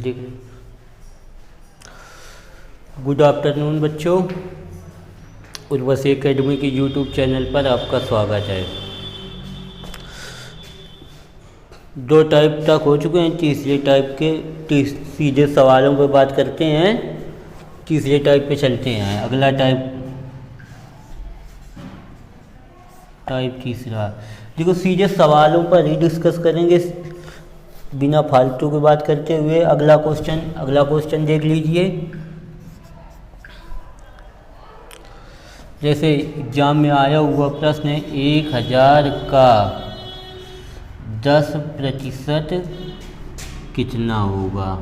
देख। Good afternoon बच्चों, Urvashi academy के यूट्यूब चैनल पर आपका स्वागत है। दो टाइप तक हो चुके हैं, तीसरे टाइप के सीधे सवालों पर बात करते हैं। तीसरे टाइप पे चलते हैं। अगला टाइप तीसरा, देखो सीधे सवालों पर ही डिस्कस करेंगे बिना फालतू की बात करते हुए। अगला क्वेश्चन देख लीजिए। जैसे एग्जाम में आया हुआ प्रश्न है, 1000 का 10% कितना होगा।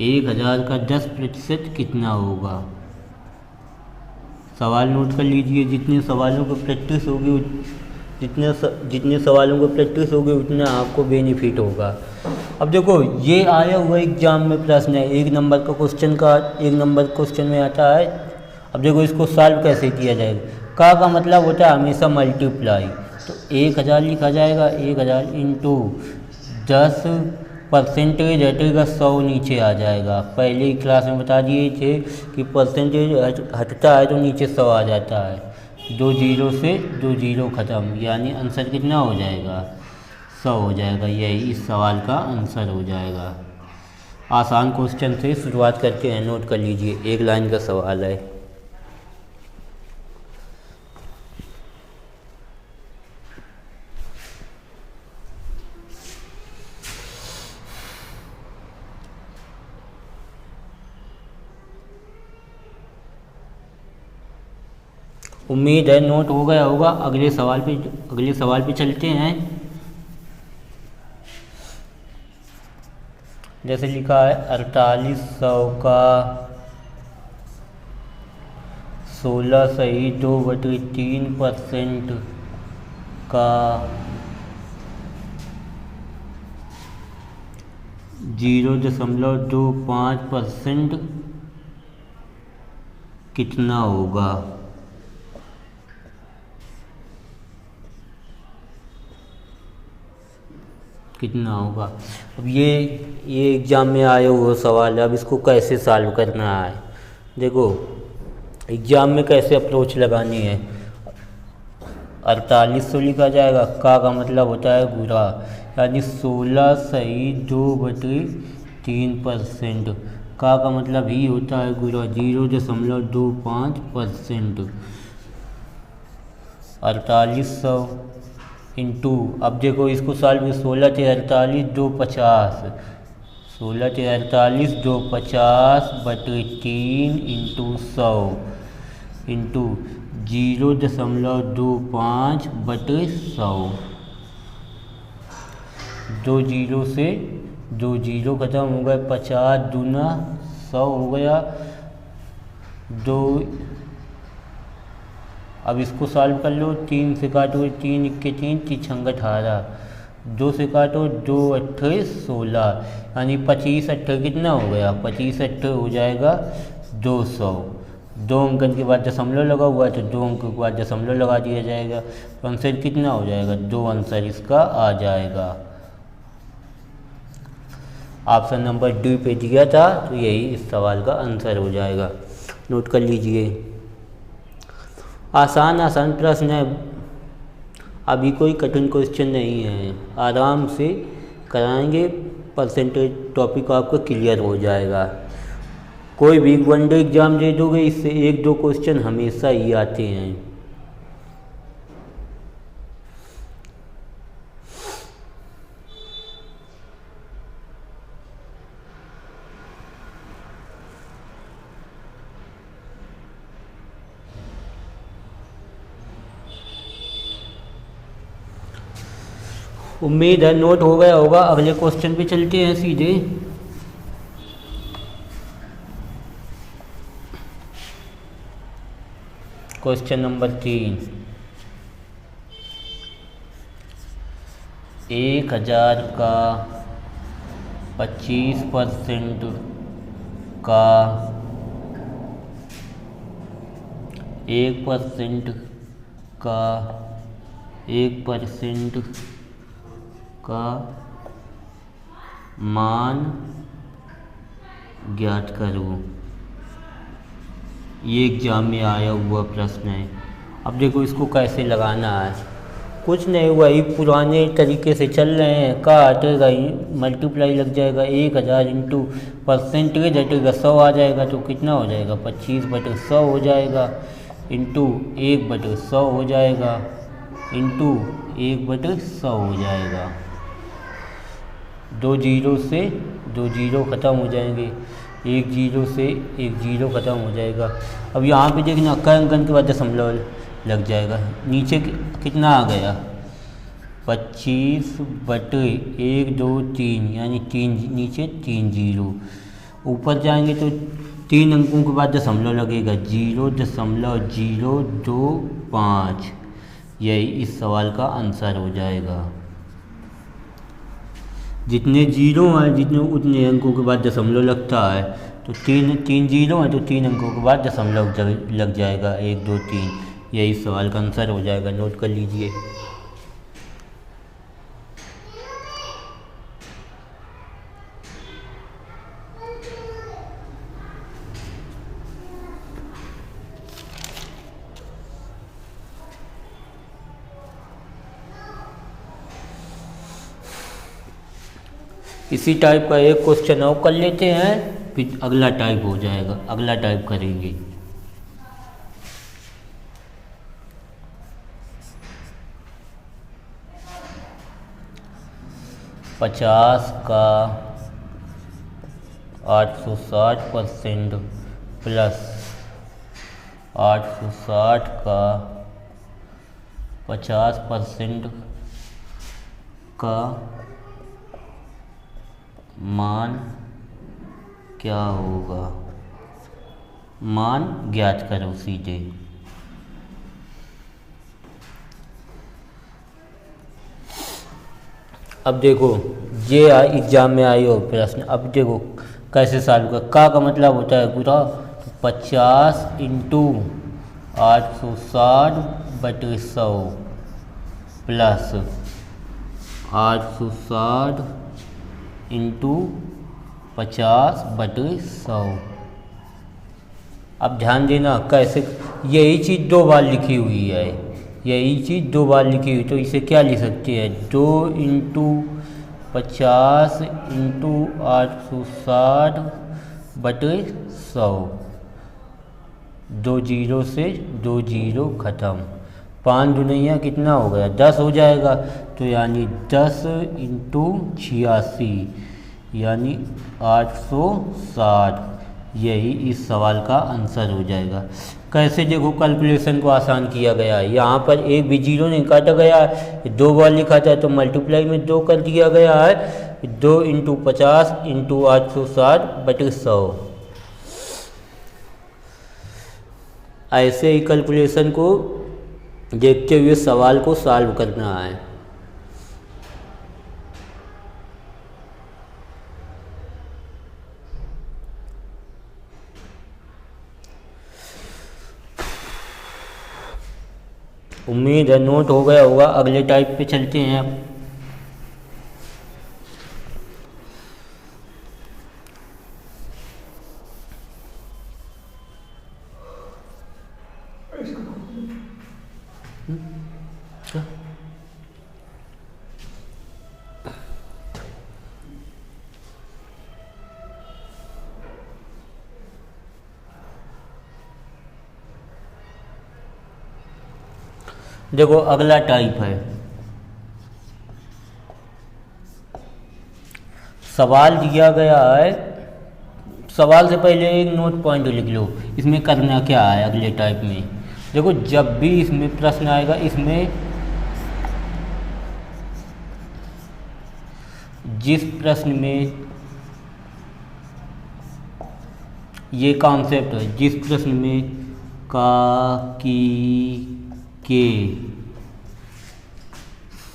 1000 का 10% कितना होगा। सवाल नोट कर लीजिए। जितने सवालों को प्रैक्टिस होगी जितने सवालों को प्रैक्टिस होगी उतना आपको बेनिफिट होगा। अब देखो ये आया हुआ एग्जाम में प्रश्न है, एक नंबर क्वेश्चन में आता है। अब देखो इसको सॉल्व कैसे किया जाएगा। का मतलब होता है हमेशा मल्टीप्लाई। तो 1000 लिखा जाएगा, 1000 इंटू 10% हटेगा 100 नीचे आ जाएगा। पहले ही क्लास में बता दिए थे कि परसेंटेज हटता है तो नीचे 100 आ जाता है। 2 जीरो से 2 जीरो ख़त्म, यानी आंसर कितना हो जाएगा, 100 हो जाएगा। यही इस सवाल का आंसर हो जाएगा। आसान क्वेश्चन से शुरुआत करते हैं, नोट कर लीजिए। एक लाइन का सवाल है। उम्मीद है नोट हो गया होगा। अगले सवाल पे चलते हैं। जैसे लिखा है 4800 का 16.2/3% का 0.25% कितना होगा। अब ये एग्ज़ाम में आया हुआ सवाल है। अब इसको कैसे सॉल्व करना है, देखो एग्ज़ाम में कैसे अप्रोच लगानी है। 4800 लिखा जाएगा। का मतलब होता है गुणा, यानी 16.2/3%। का मतलब ही होता है गुणा, 0.25%। 4800 इंटू, अब देखो इसको सॉल्व, 16 × 48 = 250। 16 × 48 = 250/3 into 100 into 0.25/100। 2 जीरो से 2 जीरो ख़त्म हो गए। 50 दूना 100 हो गया। 2, अब इसको सॉल्व कर लो। 3 से काटो, 3 × 3 = 3 × 18। 2 से काटो, 2 × 8 = 16, यानी 25 8 कितना हो गया, 25 8 हो जाएगा 200। 2 अंकन के बाद दशमलव लगा हुआ है तो 2 अंक के बाद दशमलव लगा दिया जाएगा। तो आंसर कितना हो जाएगा, 2 आंसर इसका आ जाएगा। ऑप्शन नंबर डी पे दिया था, तो यही इस सवाल का आंसर हो जाएगा। नोट कर लीजिए। आसान प्रश्न है, अभी कोई कठिन क्वेश्चन नहीं है। आराम से कराएंगे, परसेंटेज टॉपिक आपका क्लियर हो जाएगा। कोई भी वनडे एग्ज़ाम दे दोगे, इससे 1-2 क्वेश्चन हमेशा ही आते हैं। उम्मीद है नोट हो गया होगा। अगले क्वेश्चन पे चलते हैं सीधे। क्वेश्चन नंबर 3, 1000 का 25% का 1% का 1% का मान ज्ञात करो। ये एग्जाम में आया हुआ प्रश्न है। अब देखो इसको कैसे लगाना है। कुछ नहीं, वही पुराने तरीके से चल रहे हैं। का हटेगा, मल्टीप्लाई लग जाएगा 1000 इंटू परसेंटेज हटेगा 100 आ जाएगा, तो कितना हो जाएगा 25/100 हो जाएगा, इंटू 1/100 हो जाएगा, इंटू 1/100 हो जाएगा। 2 जीरो से 2 जीरो ख़त्म हो जाएंगे, 1 जीरो से 1 जीरो ख़त्म हो जाएगा। अब यहाँ पे देखना क अंकन के बाद दशमलव लग जाएगा। नीचे कितना आ गया 25/1 2 3, यानी 3 नीचे 3 जीरो। ऊपर जाएंगे तो 3 अंकों के बाद दशमलव लगेगा 0.025। यही इस सवाल का आंसर हो जाएगा। जितने जीरो हैं जितने उतने अंकों के बाद दशमलव लगता है, तो 3 जीरो हैं तो 3 अंकों के बाद दशमलव लग जाएगा 1 2 3। यही सवाल का आंसर हो जाएगा, नोट कर लीजिए। इसी टाइप का एक क्वेश्चन और कर लेते हैं, फिर अगला टाइप हो जाएगा, अगला टाइप करेंगे। पचास का 860% प्लस 860 का 50% का मान क्या होगा। मान ज्ञात करो सीधे। अब देखो ये एग्जाम में आई हो प्रश्न। अब देखो कैसे सॉल्व का मतलब होता है पूरा 50 इंटू 860/100 प्लस 860 इंटू 50/100। अब ध्यान देना कैसे, यही चीज़ 2 बार लिखी हुई है, यही चीज़ 2 बार लिखी हुई, तो इसे क्या लिख सकते हैं 2 इंटू 50 इंटू 860/100। 2 जीरो से 2 जीरो ख़त्म, 5 दुनिया कितना हो गया 10 हो जाएगा, तो यानी 10 इंटू 86 यानी 860। यही इस सवाल का आंसर हो जाएगा। कैसे देखो कैलकुलेशन को आसान किया गया है। यहाँ पर एक भी जीरो नहीं काटा गया है, 2 बार लिखा था तो मल्टीप्लाई में 2 कर दिया गया है। 2 इंटू 50 इंटू 860/100। ऐसे ही कैलकुलेशन को देखते हुए सवाल को सॉल्व करना है। उम्मीद है नोट हो गया होगा। अगले टाइप पे चलते हैं अब। देखो अगला टाइप है, सवाल दिया गया है। सवाल से पहले एक नोट पॉइंट लिख लो, इसमें करना क्या है। अगले टाइप में देखो जब भी इसमें प्रश्न आएगा, इसमें जिस प्रश्न में ये कॉन्सेप्ट है, जिस प्रश्न में का की के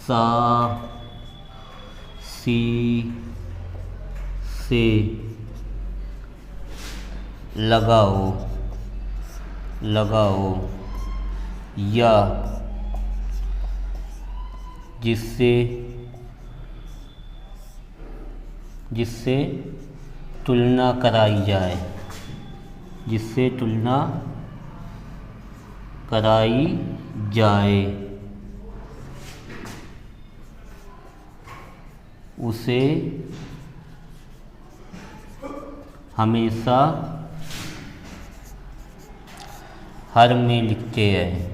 सा सी से लगाओ या जिससे तुलना कराई जाए, जिससे तुलना कराई जाए उसे हमेशा हर में लिखते हैं।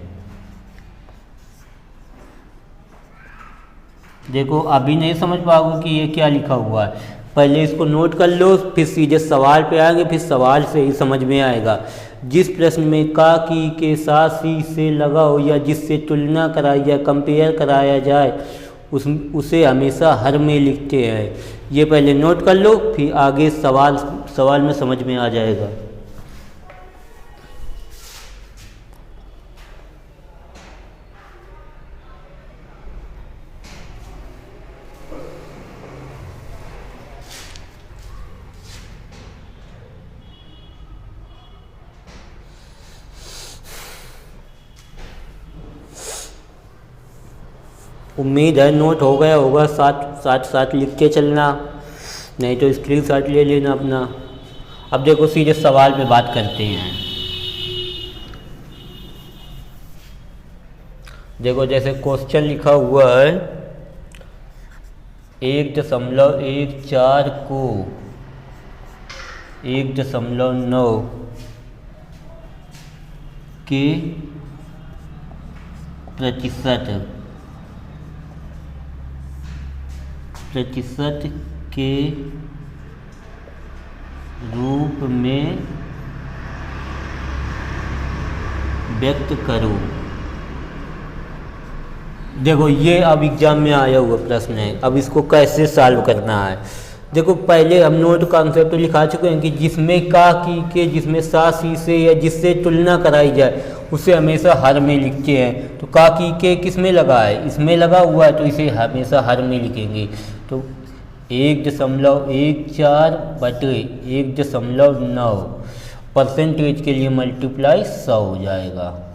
देखो अभी नहीं समझ पाओगे कि ये क्या लिखा हुआ है, पहले इसको नोट कर लो, फिर सीधे सवाल पे आएंगे, फिर सवाल से ही समझ में आएगा। जिस प्रश्न में का की के साथ सी से लगा हो या जिससे तुलना कराई जाए, कंपेयर कराया जाए, उसे हमेशा हर में लिखते हैं। ये पहले नोट कर लो, फिर आगे सवाल में समझ में आ जाएगा। उम्मीद है नोट हो गया होगा, साथ लिख के चलना, नहीं तो स्क्रीनशॉट ले लेना अपना। अब देखो सीधे सवाल पे बात करते हैं। देखो जैसे क्वेश्चन लिखा हुआ है 1.14 को 1.9 के प्रतिशत के रूप में व्यक्त करो। देखो ये अब एग्जाम में आया हुआ प्रश्न है, अब इसको कैसे सॉल्व करना है। देखो पहले हम नोट कॉन्सेप्ट लिखा चुके हैं कि जिसमें का की के, जिसमें सा सी से या जिससे तुलना कराई जाए उसे हमेशा हर में लिखते हैं। तो का की के किस में लगा है, इसमें लगा हुआ है, तो इसे हमेशा हर में लिखेंगे। तो 1.14 बटे 1.9 परसेंटेज के लिए मल्टीप्लाई 100 हो जाएगा।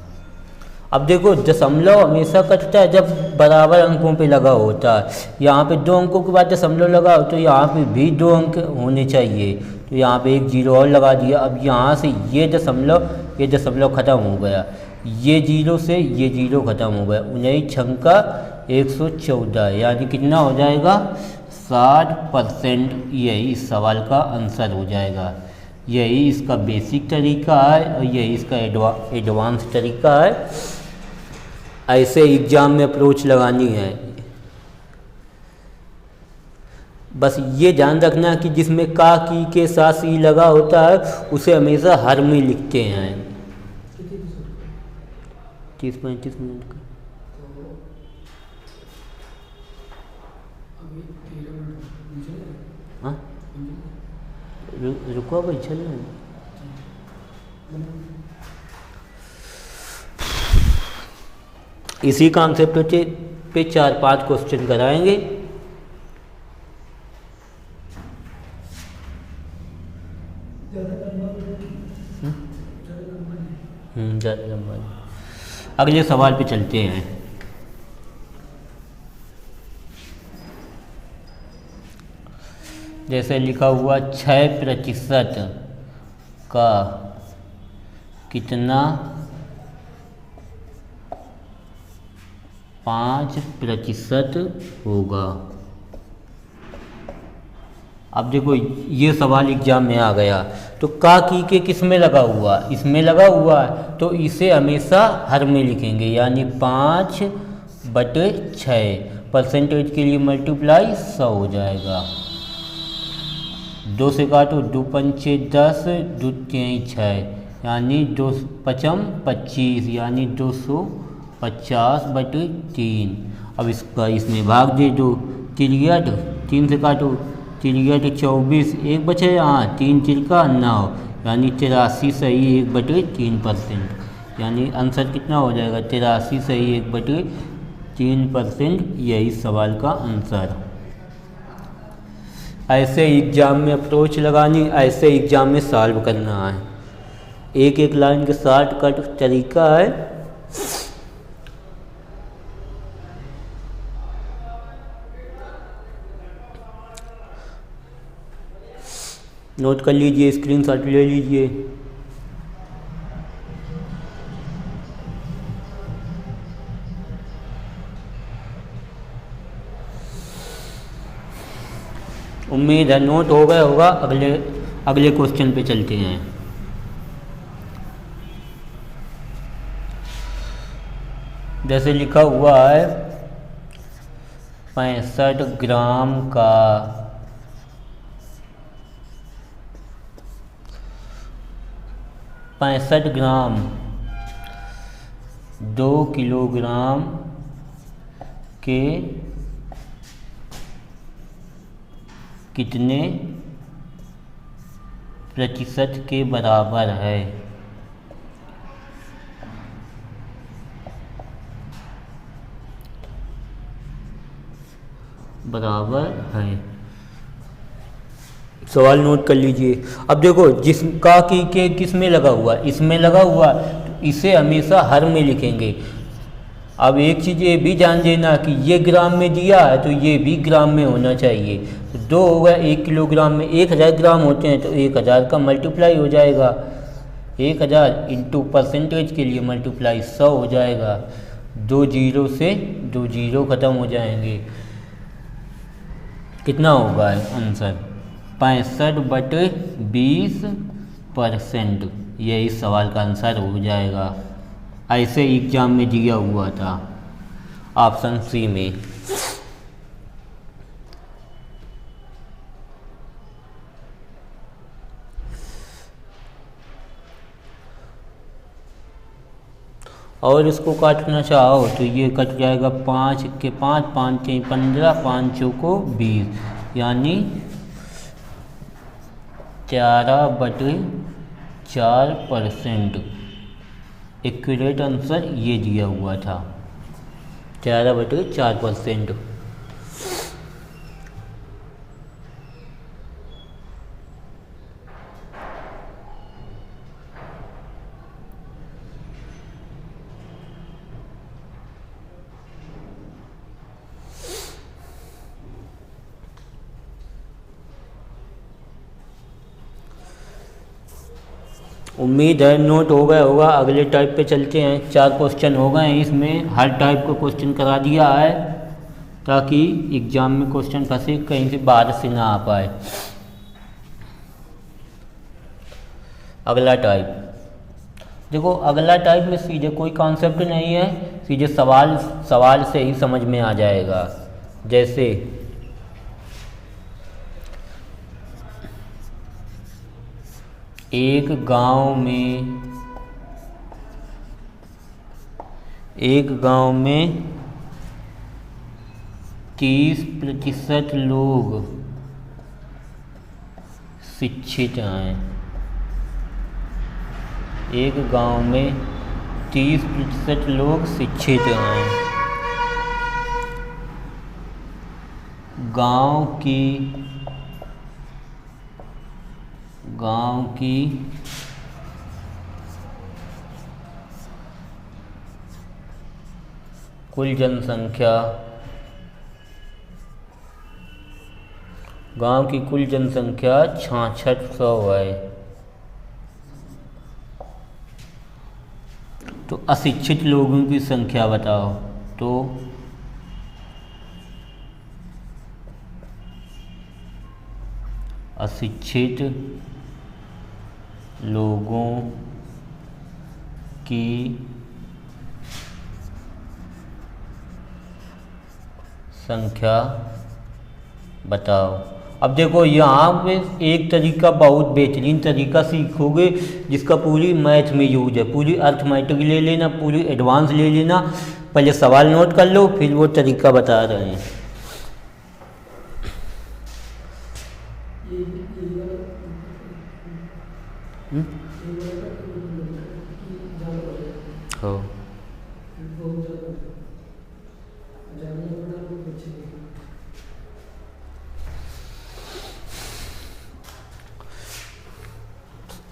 अब देखो दशमलव हमेशा कटता है जब बराबर अंकों पे लगा होता है। यहाँ पे 2 अंकों के बाद दशमलव लगा हो तो यहाँ पे भी 2 अंक होने चाहिए, तो यहाँ पे एक 0 और लगा दिया। अब यहाँ से ये दशमलव ख़त्म हो गया, ये 0 से ये 0 ख़त्म हो गया। 19 छंका 114 यानी कितना हो जाएगा 60%। यही इस सवाल का आंसर हो जाएगा। यही इसका बेसिक तरीका है और यही इसका एडवांस तरीका है। ऐसे एग्ज़ाम में अप्रोच लगानी है। बस ये ध्यान रखना कि जिसमें का की के साथ सी लगा होता है उसे हमेशा हर में लिखते हैं। 30-35 मिनट का हाँ रुको भाई, चल रहे हैं। इसी कॉन्सेप्ट पे 4-5 क्वेश्चन कराएंगे। ज़्यादा लंबा। अगले सवाल पे चलते हैं। जैसे लिखा हुआ 6% का कितना 5% होगा। अब देखो ये सवाल एग्जाम में आ गया, तो का की के किस में लगा हुआ, इसमें लगा हुआ है, तो इसे हमेशा हर में लिखेंगे यानी 5/6 परसेंटेज के लिए मल्टीप्लाई 100 हो जाएगा। 2 से काटो, 2 पंचे 10, 2 3 6 यानी 2 5 25 यानी 250/3। अब इसका इसमें भाग दे दो, 3 से काटो, 24, 1 बचे, हाँ 3 तिरका 9 यानी 83 सही 1/3%। यानी आंसर कितना हो जाएगा 83 सही 1/3%। यही सवाल का आंसर। ऐसे एग्ज़ाम में अप्रोच लगानी, ऐसे एग्ज़ाम में सॉल्व करना है। एक एक लाइन के शॉर्टकट तरीका है। नोट कर लीजिए, स्क्रीनशॉट ले लीजिए। उम्मीद है नोट हो गया होगा। अगले अगले क्वेश्चन पे चलते हैं। जैसे लिखा हुआ है 65 ग्राम का 65 ग्राम 2 किलोग्राम के कितने प्रतिशत के बराबर है? बराबर है। सवाल नोट कर लीजिए। अब देखो जिसका की के किस में लगा हुआ, इसमें लगा हुआ, तो इसे हमेशा हर में लिखेंगे। अब एक चीज़ ये भी जान देना कि ये ग्राम में दिया है तो ये भी ग्राम में होना चाहिए। तो 2 होगा 1 किलोग्राम में 1000 ग्राम होते हैं, तो 1000 का मल्टीप्लाई हो जाएगा। 1000 इंटू परसेंटेज के लिए मल्टीप्लाई 100 हो जाएगा। 2 जीरो से 2 जीरो ख़त्म हो जाएंगे। कितना होगा आंसर? 65/20%। ये इस सवाल का आंसर हो जाएगा। ऐसे एग्जाम में दिया हुआ था ऑप्शन सी में। और इसको काटना चाहो तो ये कट जाएगा। 5 के 5, 5 के 15, 5 को 20, यानी 11/4%। एक्यूरेट आंसर ये दिया हुआ था 11/4%। उम्मीद है नोट हो गया होगा। अगले टाइप पे चलते हैं। 4 क्वेश्चन हो गए हैं, इसमें हर टाइप का क्वेश्चन करा दिया है ताकि एग्जाम में क्वेश्चन फंसे कहीं से बाहर से ना आ पाए। अगला टाइप देखो, अगला टाइप में सीधे कोई कॉन्सेप्ट नहीं है, सीधे सवाल से ही समझ में आ जाएगा। जैसे एक गांव में 30% लोग शिक्षित हैं। एक गांव में 30% लोग शिक्षित हैं। गांव की कुल जनसंख्या 6600 है। तो अशिक्षित लोगों की संख्या बताओ। तो अशिक्षित लोगों की संख्या बताओ। अब देखो यहाँ पे एक तरीका, बहुत बेहतरीन तरीका सीखोगे जिसका पूरी मैथ में यूज है। पूरी अर्थमेटिक ले लेना, पूरी एडवांस ले लेना। पहले सवाल नोट कर लो, फिर वो तरीका बता रहे हैं। हो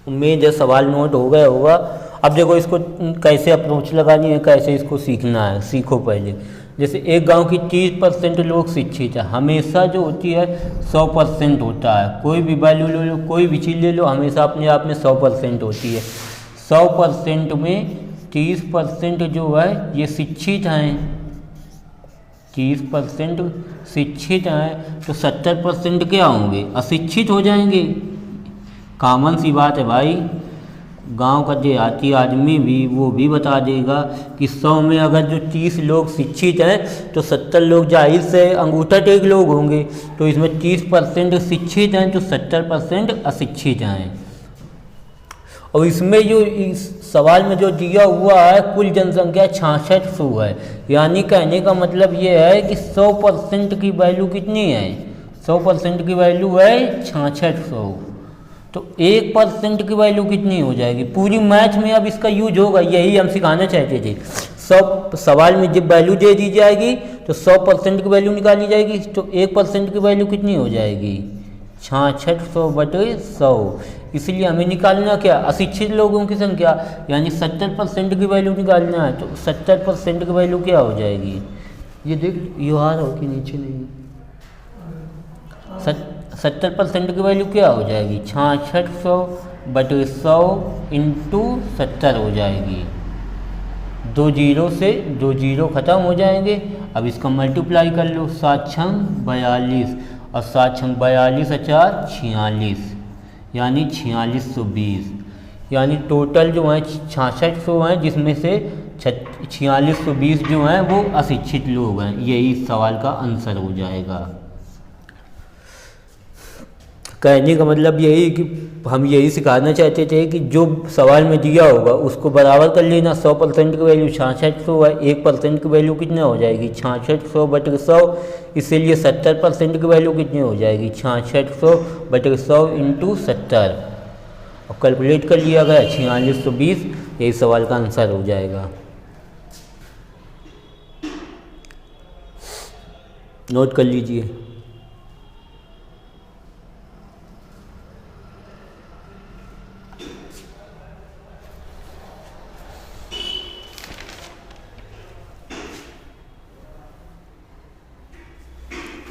उम्मीद है सवाल नोट हो गया होगा। अब देखो इसको कैसे अप्रोच लगानी है, कैसे इसको सीखना है, सीखो पहले। जैसे एक गांव की 30% लोग शिक्षित है, हमेशा जो होती है 100% होता है। कोई भी वैल्यू ले लो, कोई भी चीज़ ले लो, हमेशा अपने आप में 100% होती है। 100% में 30% जो है ये शिक्षित हैं, 30% शिक्षित हैं, तो 70% क्या होंगे? अशिक्षित हो जाएंगे। कॉमन सी बात है भाई, गांव का देहाती आदमी भी वो भी बता देगा कि 100 में अगर जो 30 लोग शिक्षित हैं तो 70 लोग जाहिर से अंगूठा टेक लोग होंगे। तो इसमें 30% शिक्षित हैं तो 70% अशिक्षित हैं। और इसमें जो इस सवाल में जो दिया हुआ है कुल जनसंख्या 6600 है, यानी कहने का मतलब ये है कि 100% की वैल्यू कितनी है? 100% की वैल्यू है 6600। तो 1% की वैल्यू कितनी हो जाएगी? पूरी मैथ में अब इसका यूज होगा, यही हम सिखाना चाहते थे। सब सवाल में जब वैल्यू दे दी जाएगी तो 100% की वैल्यू निकाली जाएगी, तो 1% की वैल्यू कितनी हो जाएगी? 6600/100। इसलिए हमें निकालना क्या? अशिक्षित लोगों की संख्या, यानी 70% की वैल्यू निकालना है। तो 70% की वैल्यू क्या हो जाएगी? ये देख, यू आर हो कि नीचे नहीं? 70% की वैल्यू क्या हो जाएगी? 6600/100 इंटू 70 हो जाएगी। 2 जीरो से 2 जीरो ख़त्म हो जाएंगे। अब इसका मल्टीप्लाई कर लो, 7 छंग 42 और 7 छंग 42 4 46, यानी 4620। यानी टोटल जो है 6600 हैं, जिसमें से 4620 जो हैं वो अशिक्षित लोग हैं। यही इस सवाल का आंसर हो जाएगा। कहने का मतलब यही कि हम यही सिखाना चाहते थे कि जो सवाल में दिया होगा उसको बराबर कर लेना। 100% की वैल्यू 6600 है, 1% की वैल्यू कितना हो जाएगी? 6600/100। इसीलिए 70% की वैल्यू कितनी हो जाएगी? 6600/100 इंटू 70। और कैलकुलेट कर लिया गया 4620। यही सवाल का आंसर हो जाएगा। नोट कर लीजिए।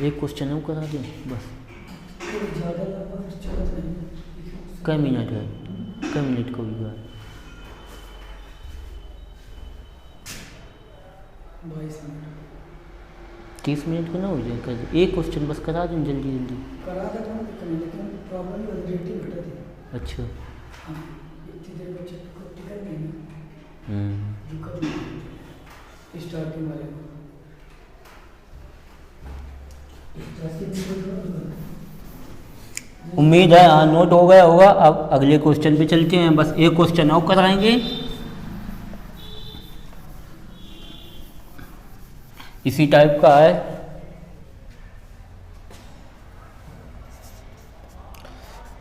एक क्वेश्चन हम करा दें बस। कै मिनट है? कै मिनट का होगा? 30 मिनट का ना हो जाए? कर एक क्वेश्चन बस करा दें जल्दी जल्दी। करा देता हूँ, लेकिन प्रॉब्लम रेटिंग घटा दी। अच्छा, इतनी देर बच्चे को टिकट नहीं स्टार्टिंग वाले को। उम्मीद है हाँ नोट हो गया होगा। अब अगले क्वेश्चन पे चलते हैं। बस एक क्वेश्चन और कराएंगे। इसी टाइप का है।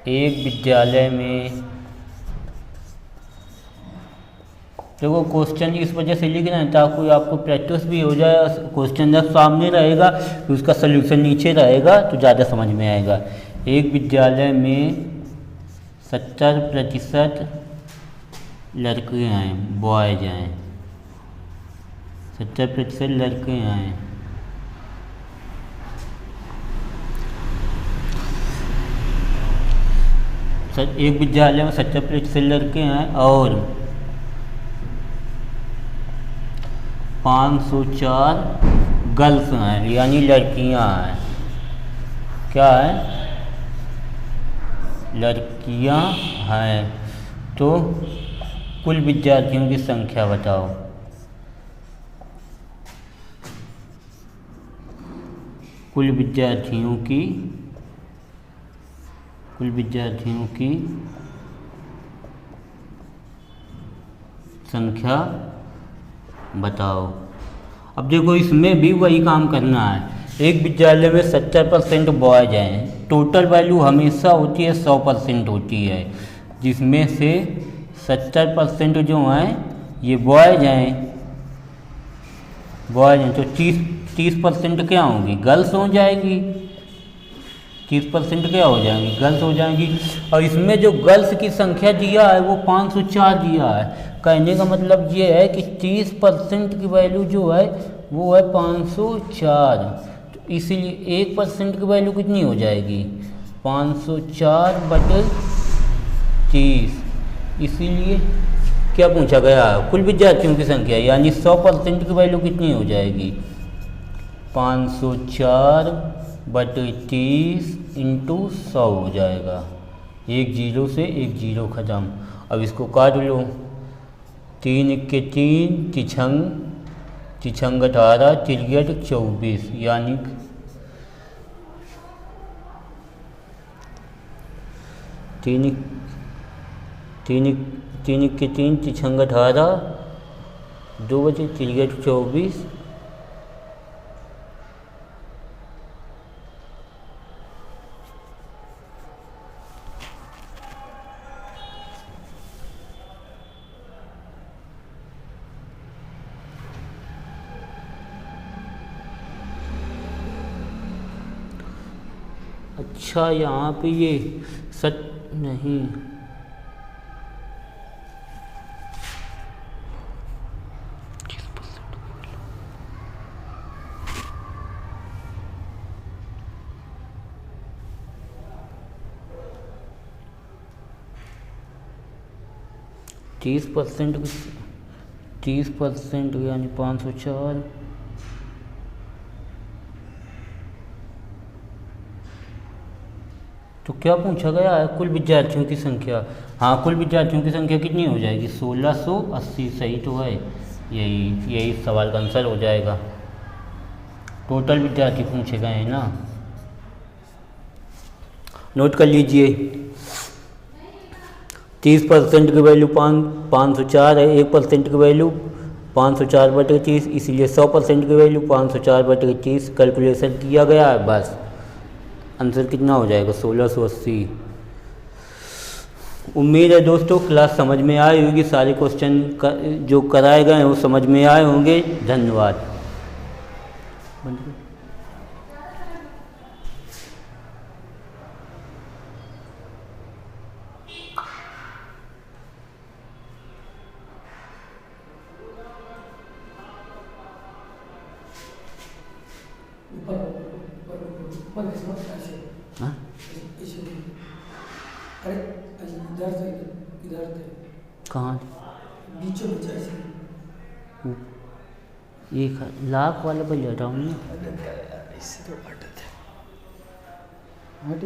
एक विद्यालय में, देखो क्वेश्चन इस वजह से लिखना है ताकि आपको प्रैक्टिस भी हो जाए। क्वेश्चन जब सामने रहेगा तो उसका सलूशन नीचे रहेगा तो ज़्यादा समझ में आएगा। एक विद्यालय में 70% लड़के हैं, बॉयज हैं। 70% लड़के हैं। एक विद्यालय में 70% लड़के हैं और 504 गर्ल्स हैं, यानी लड़कियां हैं। क्या है? लड़कियां हैं। तो कुल विद्यार्थियों की संख्या बताओ। कुल विद्यार्थियों की संख्या बताओ। अब देखो इसमें भी वही काम करना है। एक विद्यालय में 70% बॉयज हैं। टोटल वैल्यू हमेशा होती है 100% होती है, जिसमें से 70% जो हैं ये बॉयज हैं। तो 30% क्या होंगी? गर्ल्स हो जाएगी। 30% क्या हो जाएंगी? गर्ल्स हो जाएंगी। और इसमें जो गर्ल्स की संख्या दिया है वो 504 दिया है। कहने का मतलब ये है कि 30% की वैल्यू जो है वो है 504, तो इसीलिए 1% की वैल्यू कितनी हो जाएगी 504/30। इसीलिए क्या पूछा गया, कुल विद्यार्थियों की संख्या, यानी 100% की वैल्यू कितनी हो जाएगी 504/30 इंटू 100 हो जाएगा। एक जीरो से एक जीरो ख़त्म। अब इसको काट लो, 3 के 3, तिछंग 18, तिरगट 24, यानी 3 के 3, तिछंग 18, 2 बचे, तिरगट 24, अच्छा यहाँ पे ये नहीं, तीस परसेंट यानी 504, तो क्या पूछा गया है कुल विद्यार्थियों की संख्या। हाँ, कुल विद्यार्थियों की संख्या कितनी हो जाएगी 1680, सही तो है, यही सवाल का आंसर हो जाएगा। टोटल विद्यार्थी पूछे गए हैं ना, नोट कर लीजिए। 30% की वैल्यू 504 है, 1% की वैल्यू 504/30, इसलिए 100% की वैल्यू 504/30 कैलकुलेशन किया गया है, बस आंसर कितना हो जाएगा 1680। उम्मीद है दोस्तों क्लास समझ में आई होगी, सारे क्वेश्चन जो कराए गए हैं वो समझ में आए होंगे। धन्यवाद। हाँ? अरे इधर से कहाँ बीचों बीच ऐसे एक लाख वाला पर ले रहा हूँ ना, इससे तो हटते हट